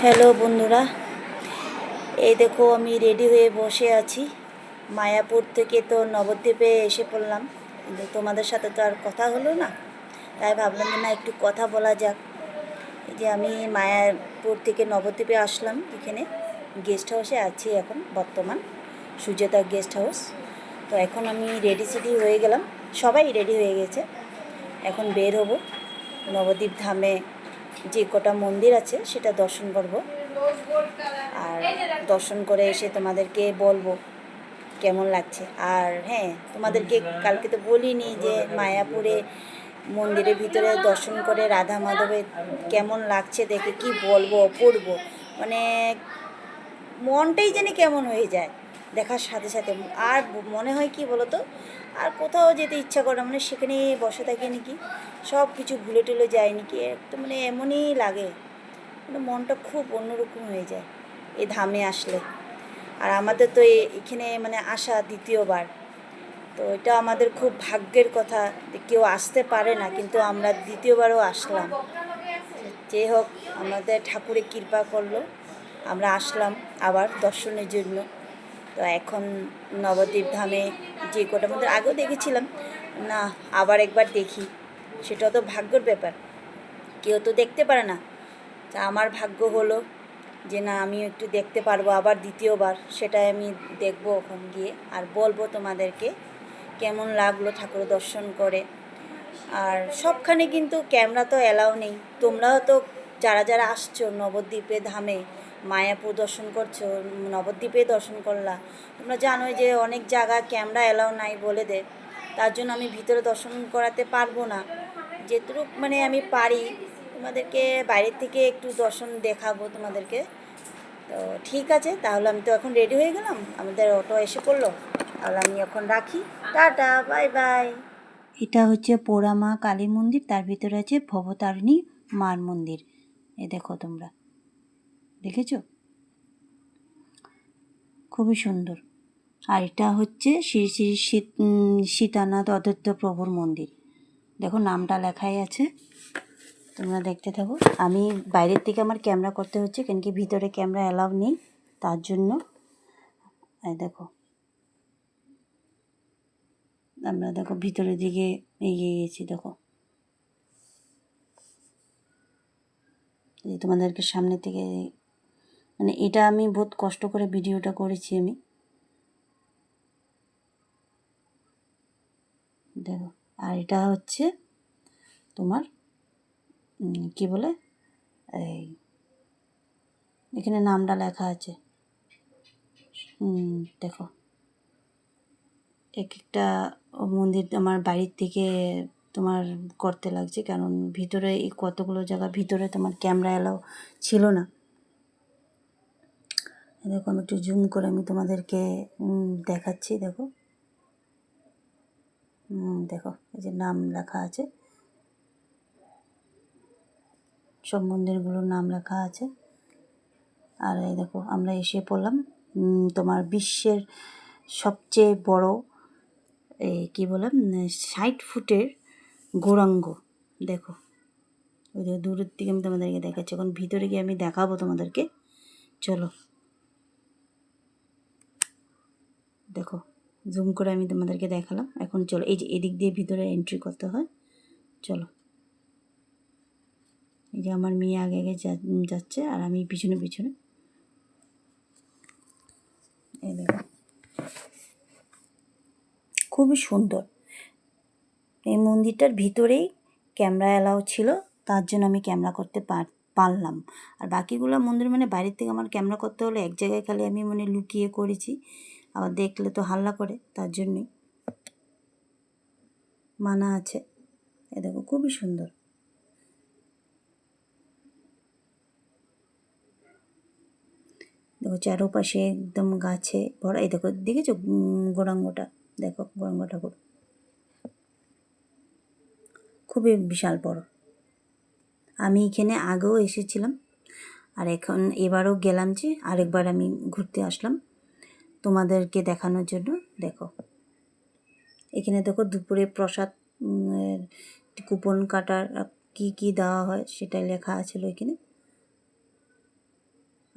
Hello বন্ধুরা, এই দেখো আমি রেডি হয়ে বসে আছি। মায়াপুর থেকে তো নবদ্বীপে এসে পড়লাম, কিন্তু তোমাদের সাথে তো আর কথা হলো না, তাই ভাবলাম যে না একটু কথা বলা যাক। এই যে আমি মায়াপুর থেকে নবদ্বীপে আসলাম, এখানে গেস্ট হাউসে আছি এখন বর্তমান, সুজাতা গেস্ট হাউস। তো এখন আমি রেডি সেডি হয়ে গেলাম, সবাই রেডি হয়ে গেছে। এখন বের হব, নবদ্বীপ ধামে যে কটা মন্দির আছে সেটা দর্শন করব, আর দর্শন করে এসে তোমাদেরকে বলবো কেমন লাগছে। আর হ্যাঁ, তোমাদেরকে কালকে তো বলিনি যে মায়াপুরে মন্দিরের ভিতরে দর্শন করে রাধা মাধবের কেমন লাগছে দেখে কি বলবো, অপূর্ব, মানে মনটাই জানি কেমন হয়ে যায় দেখার সাথে সাথে। আর মনে হয় কি বলো তো, আর কোথাও যেতে ইচ্ছা করে, মানে সেখানে বসে থাকি নাকি, সব কিছু ভুলে টুলে যায় নাকি, একটু মানে এমনই লাগে, মানে মনটা খুব অন্যরকম হয়ে যায় এই ধামে আসলে। আর আমাদের তো এখানে মানে আসা দ্বিতীয়বার, তো এটা আমাদের খুব ভাগ্যের কথা, কেউ আসতে পারে না, কিন্তু আমরা দ্বিতীয়বারও আসলাম। যে হোক, আমাদের ঠাকুরের কৃপা করলো, আমরা আসলাম আবার দর্শনের জন্য। তো এখন নবদ্বীপ ধামে যে কটা মন্দির আগেও দেখেছিলাম, না আবার একবার দেখি, সেটা তো ভাগ্যের ব্যাপার, কেউ তো দেখতে পারে না। তা আমার ভাগ্য হলো যে না আমিও একটু দেখতে পারবো আবার দ্বিতীয়বার, সেটাই আমি দেখবো ওখানে গিয়ে, আর বলবো তোমাদেরকে কেমন লাগলো ঠাকুর দর্শন করে। আর সবখানে কিন্তু ক্যামেরা তো অ্যালাউ নেই, তোমরাও তো যারা যারা আসছো নবদ্বীপে ধামে মায়াপুর দর্শন করছো, নবদ্বীপে দর্শন করলা, তোমরা জানোই যে অনেক জায়গা ক্যামেরা অ্যালাউ নাই বলে দে, তার জন্য আমি ভিতরে দর্শন করাতে পারবো না। যেটুকু মানে আমি পারি তোমাদেরকে বাইরের থেকে একটু দর্শন দেখাবো তোমাদেরকে। তো ঠিক আছে, তাহলে আমি তো এখন রেডি হয়ে গেলাম, আমাদের অটো এসে পড়লো, তাহলে আমি এখন রাখি, টাটা, বাই বাই। এটা হচ্ছে পোড়ামা কালী মন্দির, তার ভিতরে আছে ভবতারিণী মার মন্দির। এ দেখো তোমরা দেখেছো, খুবই সুন্দর। আর এটা হচ্ছে শ্রী শ্রী সীতানাথ অদ্বৈত প্রভুর মন্দির, দেখো নামটা লেখাই আছে, তোমরা দেখতে থাকো। আমি বাইরের থেকে আমার ক্যামেরা করতে হচ্ছে, কেন কি ভিতরে ক্যামেরা অ্যালাউ নেই, তার জন্য। এই দেখো, আমরা দেখো ভিতরের দিকে এগিয়ে গেছি, দেখো তোমাদেরকে সামনে থেকে, মানে এটা আমি বহুত কষ্ট করে ভিডিওটা করেছি আমি, দেখো। আর এটা হচ্ছে তোমার কি বলে, এই এখানে নামটা লেখা আছে, দেখো এক একটা মন্দির আমার বাড়ির থেকে তোমার করতে লাগছে, কারণ ভিতরে এই কতগুলো জায়গা ভিতরে তোমার ক্যামেরা এলাও ছিল না। দেখো আমি একটু জুম করে আমি তোমাদেরকে দেখাচ্ছি, দেখো দেখো এই যে নাম লেখা আছে, সব মন্দিরগুলোর নাম লেখা আছে। আর এই দেখো আমরা এসে পড়লাম তোমার বিশ্বের সবচেয়ে বড় এই কী বলে 60 ফুটের গৌরাঙ্গ, দেখো ওই যে দূরের দিকে আমি তোমাদেরকে দেখাচ্ছি, এখন ভিতরে গিয়ে আমি দেখাবো তোমাদেরকে, চলো দেখো জুম করে আমি তোমাদেরকে দেখালাম। এখন চলো এই যে এদিক দিয়ে ভিতরে এন্ট্রি করতে হয়, চলো। এই যে আমার মেয়ে আগে আগে যাচ্ছে আর আমি পিছনে পিছনে, এই দেখো খুবই সুন্দর। এই মন্দিরটার ভিতরেই ক্যামেরা অ্যালাউ ছিল, তার জন্য আমি ক্যামেরা করতে পারলাম। আর বাকিগুলো মন্দির মানে বাইরের থেকে আমার ক্যামেরা করতে হলে এক জায়গায় খালি আমি মানে লুকিয়ে করেছি, আবার দেখলে তো হাল্লা করে, তার জন্যই মানা আছে। এ দেখো খুবই সুন্দর, দেখো চারোপাশে একদম গাছে ভরা। এই দেখো দেখেছো গৌরাঙ্গটা, দেখো গৌরাঙ্গ ঠাকুর খুবই বিশাল বড়। আমি এখানে আগেও এসেছিলাম, আর এবারও গেলাম, যে আরেকবার আমি ঘুরতে আসলাম তোমাদেরকে দেখানোর জন্য। দেখো এখানে দেখো দুপুরে প্রসাদ কুপন কাটার কি কি দেওয়া হয় সেটাই লেখা আছিল এখানে।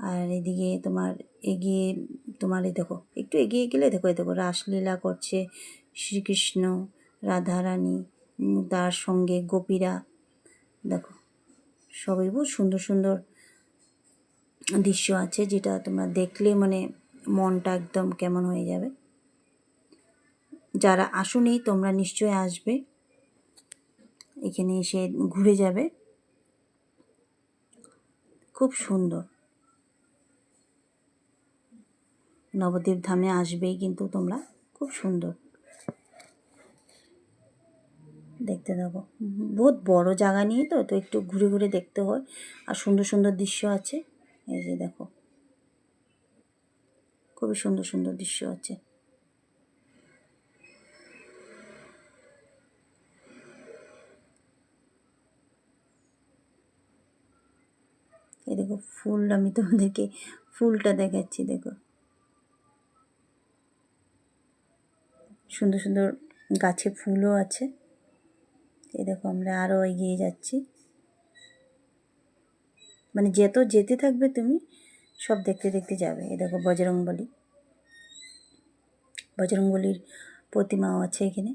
আর এদিকে তোমার এগিয়ে তোমার এই দেখো, একটু এগিয়ে গেলে দেখো, এই দেখো রাসলীলা করছে শ্রীকৃষ্ণ, রাধারানী, তার সঙ্গে গোপীরা। দেখো সবই বহু সুন্দর সুন্দর দৃশ্য আছে, যেটা তোমরা দেখলে মানে মনটা একদম কেমন হয়ে যাবে। যারা আসোনি তোমরা নিশ্চয়ই আসবে, এখানে এসে ঘুরে যাবে, খুব সুন্দর। নবদ্বীপ ধামে আসবেই কিন্তু তোমরা, খুব সুন্দর। দেখতে থাকো, বহুত বড় জায়গা নিয়ে তো তো একটু ঘুরে ঘুরে দেখতে হয়, আর সুন্দর সুন্দর দৃশ্য আছে। এই যে দেখো, খুবই সুন্দর সুন্দর দৃশ্য আছে। এই দেখো ফুল, আমি তোমাদেরকে ফুলটা দেখাচ্ছি, দেখো সুন্দর সুন্দর গাছে ফুলও আছে। এই দেখো আমরা আরও এগিয়ে যাচ্ছি, মানে যেত যেতে থাকবে তুমি সব দেখতে দেখতে যাবে। এই দেখো বজরংবলী, বজরংবলীর প্রতিমাও আছে এখানে।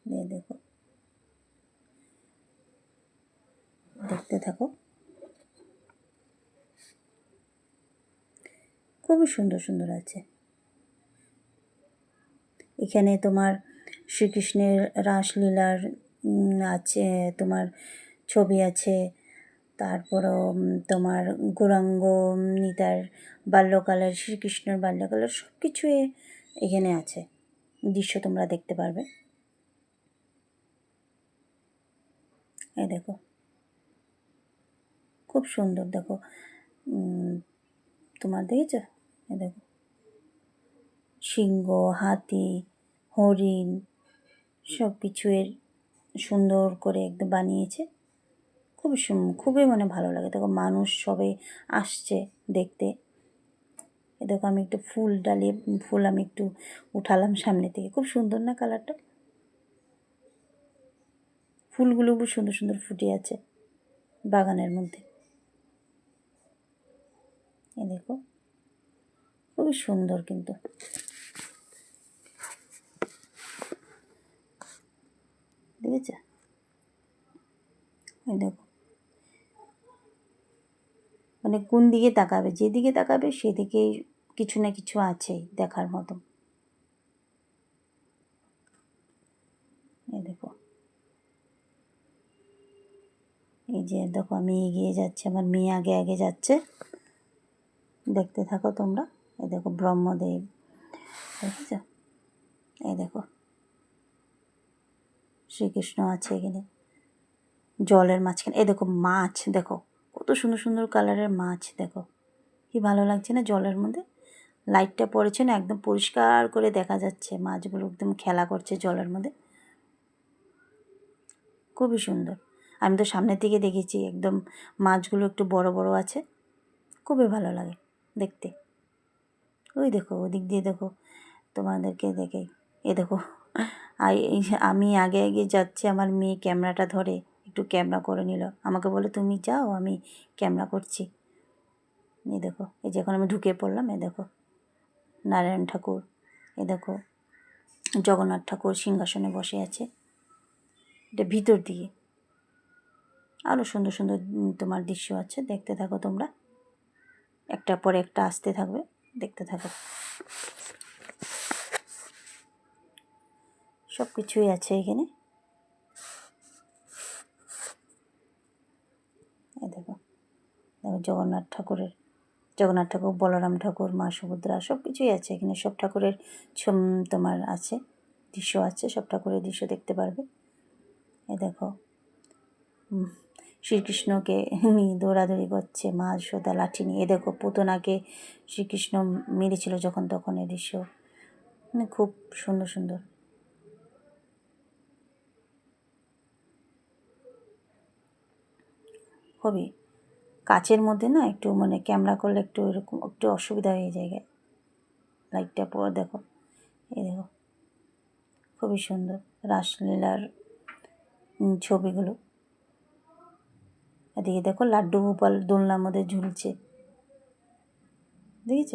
এই দেখো, দেখতে থাকো, খুবই সুন্দর সুন্দর আছে। এখানে তোমার শ্রীকৃষ্ণের রাসলীলার আছে, তোমার ছবি আছে। তারপরও তোমার গৌরাঙ্গ নিতার বাল্যকালের, শ্রীকৃষ্ণের বাল্যকালের সব কিছুই এখানে আছে, দৃশ্য তোমরা দেখতে পারবে। এই দেখো খুব সুন্দর, দেখো তোমার দেখেছ, এই দেখো সিংহ, হাতি, হরিণ সব কিছু এর সুন্দর করে একদম বানিয়েছে, খুবই খুবই মানে ভালো লাগে। দেখো মানুষ সবে আসছে দেখতে। এ দেখো আমি একটু ফুল ডালিয়ে ফুল আমি একটু উঠালাম সামনে থেকে, খুব সুন্দর না কালারটা, ফুলগুলো খুব সুন্দর সুন্দর ফুটে আছে বাগানের মধ্যে। এ দেখো খুবই সুন্দর কিন্তু, দেখেছ? এই দেখো মানে কোন দিকে তাকাবে, যেদিকে তাকাবে সেদিকেই কিছু না কিছু আছেই দেখার মতো। এই দেখো, এই যে দেখো আমি এগিয়ে যাচ্ছি, আমার মেয়ে আগে আগে যাচ্ছে, দেখতে থাকো তোমরা। এই দেখো ব্রহ্মদেব, দেখেছ? এই দেখো শ্রীকৃষ্ণ আছে এখানে জলের মাঝখানে। এই দেখো মাছ, দেখো কত সুন্দর সুন্দর কালারের মাছ, দেখো কি ভালো লাগছে না জলের মধ্যে। লাইটটা পড়েছে না, একদম পরিষ্কার করে দেখা যাচ্ছে, মাছগুলো একদম খেলা করছে জলের মধ্যে, খুবই সুন্দর। আমি তো সামনের দিকে দেখেছি, একদম মাছগুলো একটু বড় বড় আছে, খুবই ভালো লাগে দেখতে। ওই দেখো ওদিক দিয়ে দেখো, তোমাদেরকে দেখে। এ দেখো আমি আগে আগে যাচ্ছি, আমার মেয়ে ক্যামেরাটা ধরে একটু ক্যামেরা করে নিল, আমাকে বলে তুমি যাও আমি ক্যামেরা করছি। এই দেখো, এই যে এখন আমি ঢুকে পড়লাম। এ দেখো নারায়ণ ঠাকুর, এ দেখো জগন্নাথ ঠাকুর সিংহাসনে বসে আছে, এটা ভিতর দিকে। আরও সুন্দর সুন্দর তোমার দৃশ্য আছে, দেখতে থাকো তোমরা, একটার পর একটা আসতে থাকবে, দেখতে থাকো। সব কিছুই আছে এখানে। এই দেখো, দেখো জগন্নাথ ঠাকুর, বলরাম ঠাকুর, মা সুভদ্রা সব কিছুই আছে এখানে, সব ঠাকুরের তোমার আছে, দৃশ্য আছে, সব ঠাকুরের দৃশ্য দেখতে পারবে। এ দেখো শ্রীকৃষ্ণকে নিয়ে দৌড়াদৌড়ি করছে মা যশোদা লাঠি নিয়ে। এ দেখো পুতনাকে শ্রীকৃষ্ণ মেরেছিল যখন, তখন এ দৃশ্য, মানে খুব সুন্দর সুন্দর। খুবই কাচের মধ্যে না, একটু মানে ক্যামেরা করলে একটু এরকম একটু অসুবিধা হয়ে যায়, লাইটটা পর দেখো। এই দেখো খুবই সুন্দর রাসলীলার ছবিগুলো। এদিকে দেখো লাড্ডু গোপাল দোলনার মধ্যে ঝুলছে, দেখেছ?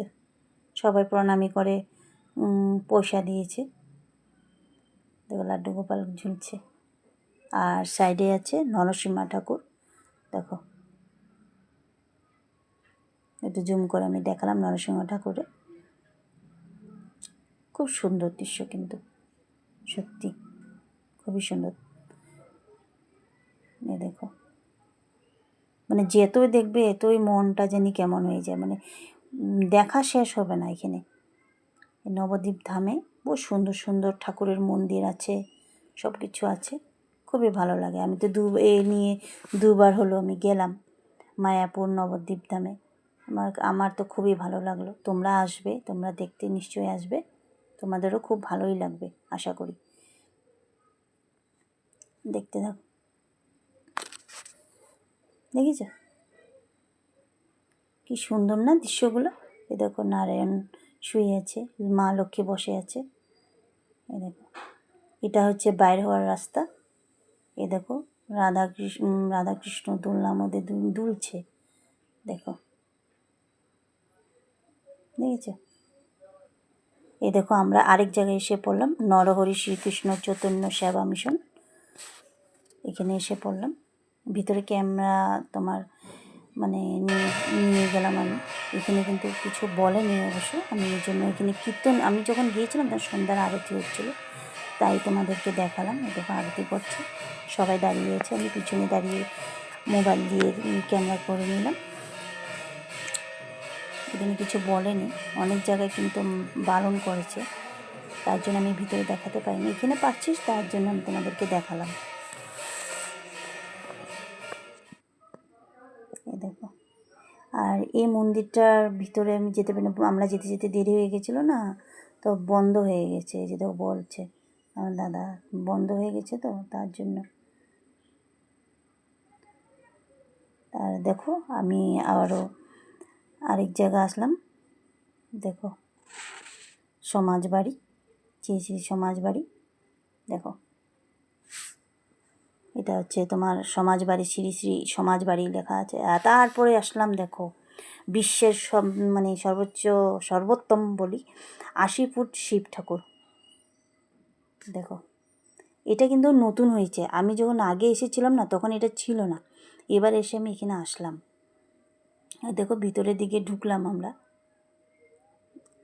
সবাই প্রণামী করে পয়সা দিয়েছে। দেখো লাড্ডু গোপাল ঝুলছে। আর সাইডে আছে নরসিংহা ঠাকুর, দেখো একটু জুম করে আমি দেখালাম নরসিংহ ঠাকুরে। খুব সুন্দর দৃশ্য, কিন্তু সত্যি খুবই সুন্দর। এ দেখো, মানে যেতই দেখবে এতই মনটা জানি কেমন হয়ে যায়, মানে দেখা শেষ হবে না। এখানে নবদ্বীপ ধামে বহু সুন্দর সুন্দর ঠাকুরের মন্দির আছে, সব কিছু আছে, খুবই ভালো লাগে। আমি তো নিয়ে দুবার হলো আমি গেলাম মায়াপুর নবদ্বীপ ধামে। আমার তো খুবই ভালো লাগলো। তোমরা আসবে, তোমরা দেখতে নিশ্চয়ই আসবে, তোমাদেরও খুব ভালোই লাগবে আশা করি। দেখতে থাকো, দেখেছ কি সুন্দর না দৃশ্যগুলো? এ দেখো নারায়ণ শুয়ে আছে, মা লক্ষ্মী বসে আছে। এ দেখো, এটা হচ্ছে বাইর হওয়ার রাস্তা। এ দেখো রাধাকৃষ্ণ দোলনার মধ্যে দুলছে, দেখো, দেখেছ? এই দেখো আমরা আরেক জায়গায় এসে পড়লাম, নরহরি শ্রীকৃষ্ণ চৈতন্য সেবা মিশন। এখানে এসে পড়লাম। ভিতরে ক্যামেরা তোমার মানে নিয়ে গেলাম আমি। এখানে কিন্তু কিছু বলেনি অবশ্য, আমি এই জন্য এখানে কীর্তন, আমি যখন গিয়েছিলাম তখন সন্ধ্যার আরতি হচ্ছিলো, তাই তোমাদেরকে দেখালাম। দেখো আরতি করছে, সবাই দাঁড়িয়েছে, আমি পিছনে দাঁড়িয়ে মোবাইল দিয়ে ক্যামেরা করে নিলাম। এখানে কিছু বলেনি, অনেক জায়গায় কিন্তু বারণ করেছে, তার জন্য আমি ভিতরে দেখাতে পারিনি। এখানে পাচ্ছিস, তার জন্য আমি তোমাদেরকে দেখালাম। এই দেখো, আর এই মন্দিরটার ভিতরে আমি যেতে পারি না, আমরা যেতে যেতে দেরি হয়ে গেছিলো না, তো বন্ধ হয়ে গেছে। এই যে দেখো বলছে আমার দাদা, বন্ধ হয়ে গেছে তো তার জন্য। আর দেখো আমি আবারও আরেক জায়গা আসলাম, দেখো সমাজবাড়ি, শ্রী শ্রী সমাজবাড়ি। দেখো এটা হচ্ছে তোমার সমাজবাড়ি, শ্রী শ্রী সমাজবাড়ি লেখা আছে। আর তারপরে আসলাম দেখো বিশ্বের মানে সর্বোত্তম বলি 80 ফুট শিব ঠাকুর। দেখো এটা কিন্তু নতুন হয়েছে, আমি যখন আগে এসেছিলাম না তখন এটা ছিল না, এবার এসে আমি এখানে আসলাম। দেখো ভিতরের দিকে ঢুকলাম আমরা,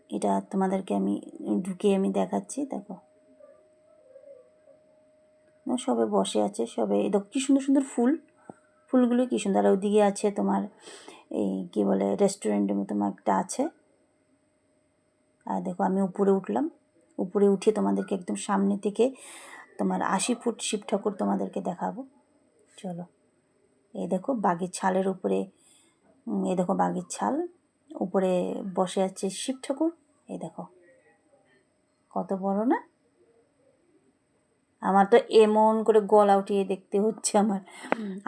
এটা তোমাদেরকে আমি ঢুকে আমি দেখাচ্ছি। দেখো সবে বসে আছে, সবে দেখো কী সুন্দর সুন্দর ফুলগুলো কী সুন্দর। আর ওইদিকে আছে তোমার এই কী বলে রেস্টুরেন্টের মতো একটা আছে। আর দেখো আমি উপরে উঠলাম, উপরে উঠে তোমাদেরকে একদম সামনে থেকে তোমার 80 ফুট শিব ঠাকুর তোমাদেরকে দেখাবো। চলো, এই দেখো বাঘের ছালের উপরে, এই দেখো বাঘের ছাল উপরে বসে আছে শিব ঠাকুর। এই দেখো কত বড় না, আমার তো এমন করে গলা উঠিয়ে দেখতে হচ্ছে আমার।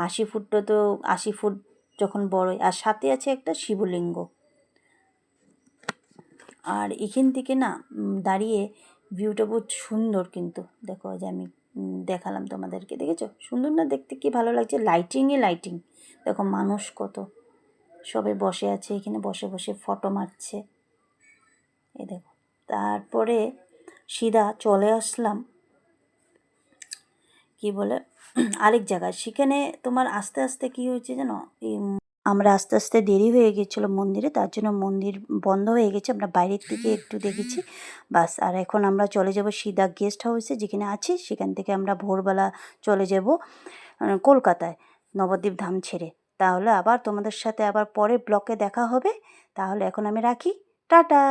80 ফুটটা তো 80 ফুট যখন বড়, আর সাথে আছে একটা শিবলিঙ্গ। আর এখান থেকে না দাঁড়িয়ে ভিউটা বহুত সুন্দর, কিন্তু দেখো যে আমি দেখালাম তোমাদেরকে, দেখেছো সুন্দর না দেখতে, কি ভালো লাগছে, লাইটিং। দেখো মানুষ কত সবাই বসে আছে এখানে, বসে বসে ফটো মারছে। এই দেখো, তারপরে সিধা চলে আসলাম কি বলে আরেক জায়গায়। সেখানে তোমার আস্তে আস্তে কি হয়েছে জানো, আমরা আস্তে আস্তে দেরি হয়ে গেছিলো মন্দিরে, তার জন্য মন্দির বন্ধ হয়ে গেছে। আমরা বাইরের দিকে একটু দেখেছি বাস। আর এখন আমরা চলে যাব সিধা গেস্ট হাউসে যেখানে আছি, সেখান থেকে আমরা ভোরবেলা চলে যাব কলকাতায় নবদ্বীপ ধাম ছেড়ে। তাহলে আবার তোমাদের সাথে আবার পরে ব্লকে দেখা হবে। তাহলে এখন আমি রাখি, টাটা।